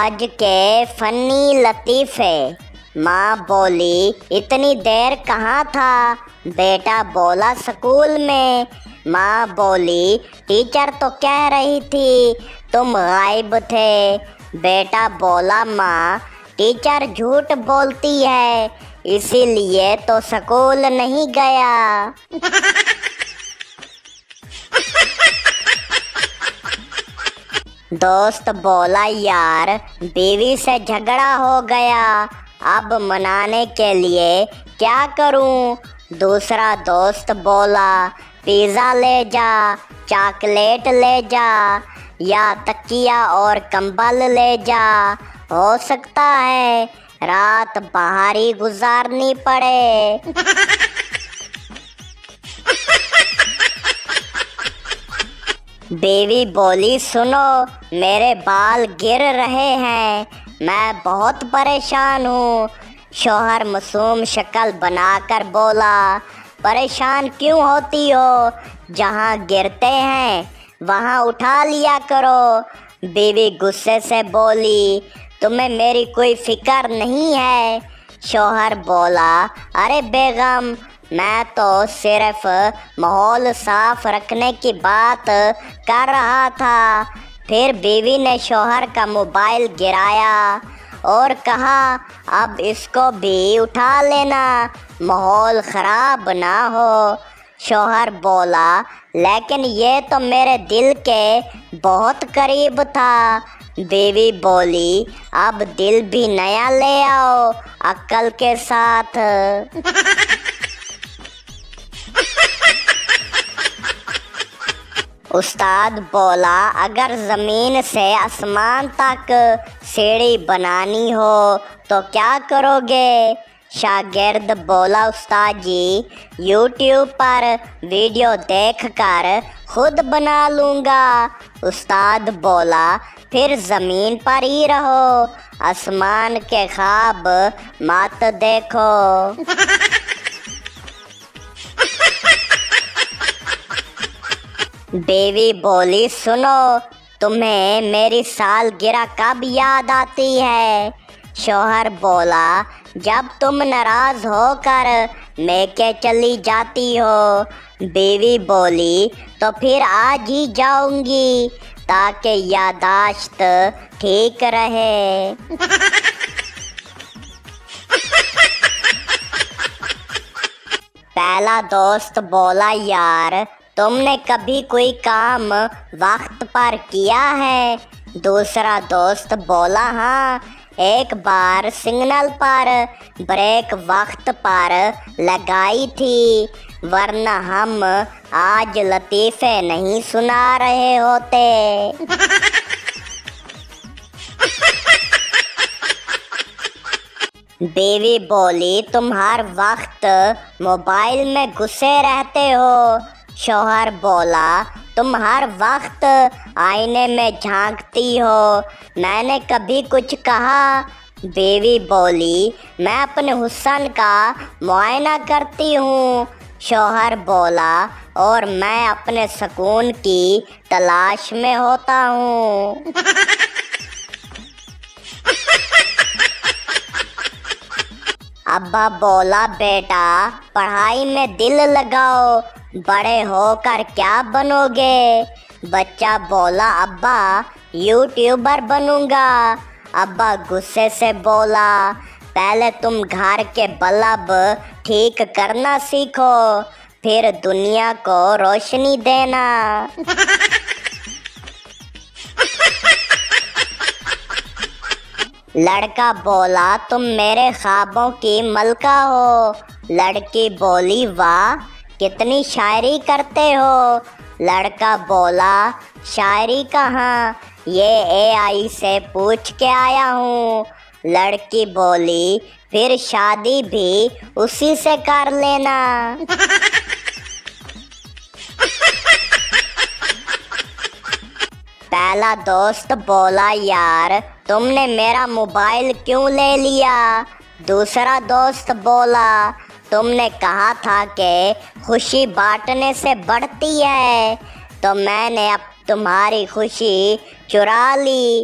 آج کے فنی لطیفے۔ ماں بولی اتنی دیر کہاں تھا؟ بیٹا بولا اسکول میں۔ ماں بولی ٹیچر تو کہہ رہی تھی تم غائب تھے۔ بیٹا بولا ماں ٹیچر جھوٹ بولتی ہے اسی لیے تو اسکول نہیں گیا۔ دوست بولا یار بیوی سے جھگڑا ہو گیا اب منانے کے لیے کیا کروں؟ دوسرا دوست بولا پیزا لے جا، چاکلیٹ لے جا یا تکیہ اور کمبل لے جا، ہو سکتا ہے رات باہر ہی گزارنی پڑے۔ بیوی بولی سنو میرے بال گر رہے ہیں میں بہت پریشان ہوں۔ شوہر معصوم شکل بنا کر بولا پریشان کیوں ہوتی ہو؟ جہاں گرتے ہیں وہاں اٹھا لیا کرو۔ بیوی غصے سے بولی تمہیں میری کوئی فکر نہیں ہے؟ شوہر بولا ارے بیگم میں تو صرف ماحول صاف رکھنے کی بات کر رہا تھا۔ پھر بیوی نے شوہر کا موبائل گرایا اور کہا اب اس کو بھی اٹھا لینا ماحول خراب نہ ہو۔ شوہر بولا لیکن یہ تو میرے دل کے بہت قریب تھا۔ بیوی بولی اب دل بھی نیا لے آؤ عقل کے ساتھ۔ استاد بولا اگر زمین سے آسمان تک سیڑھی بنانی ہو تو کیا کرو گے؟ شاگرد بولا استاد جی یوٹیوب پر ویڈیو دیکھ کر خود بنا لوں گا۔ استاد بولا پھر زمین پر ہی رہو آسمان کے خواب مت دیکھو۔ بیوی بولی سنو تمہیں میری سالگرہ کب یاد آتی ہے؟ شوہر بولا جب تم ناراض ہو کر میکے چلی جاتی ہو۔ بیوی بولی تو پھر آج ہی جاؤں گی تاکہ یادداشت ٹھیک رہے۔ پہلا دوست بولا یار تم نے کبھی کوئی کام وقت پر کیا ہے؟ دوسرا دوست بولا ہاں ایک بار سگنل پر بریک وقت پر لگائی تھی ورنہ ہم آج لطیفے نہیں سنا رہے ہوتے۔ بیوی بولی تم ہر وقت موبائل میں گھسے رہتے ہو۔ شوہر بولا تم ہر وقت آئینے میں جھانکتی ہو میں نے کبھی کچھ کہا؟ بیوی بولی میں اپنے حسن کا معائنہ کرتی ہوں۔ شوہر بولا اور میں اپنے سکون کی تلاش میں ہوتا ہوں۔ ابا بولا بیٹا پڑھائی میں دل لگاؤ بڑے ہو کر کیا بنو گے؟ بچہ بولا ابا یوٹیوبر بنوں گا۔ ابا غصے سے بولا پہلے تم گھر کے بلب ٹھیک کرنا سیکھو پھر دنیا کو روشنی دینا۔ لڑکا بولا تم میرے خوابوں کی ملکہ ہو۔ لڑکی بولی واہ کتنی شاعری کرتے ہو۔ لڑکا بولا شاعری کہاں یہ اے آئی سے پوچھ کے آیا ہوں۔ لڑکی بولی پھر شادی بھی اسی سے کر لینا۔ پہلا دوست بولا یار تم نے میرا موبائل کیوں لے لیا؟ دوسرا دوست بولا تم نے کہا تھا کہ خوشی بانٹنے سے بڑھتی ہے تو میں نے اب تمہاری خوشی چرا لی۔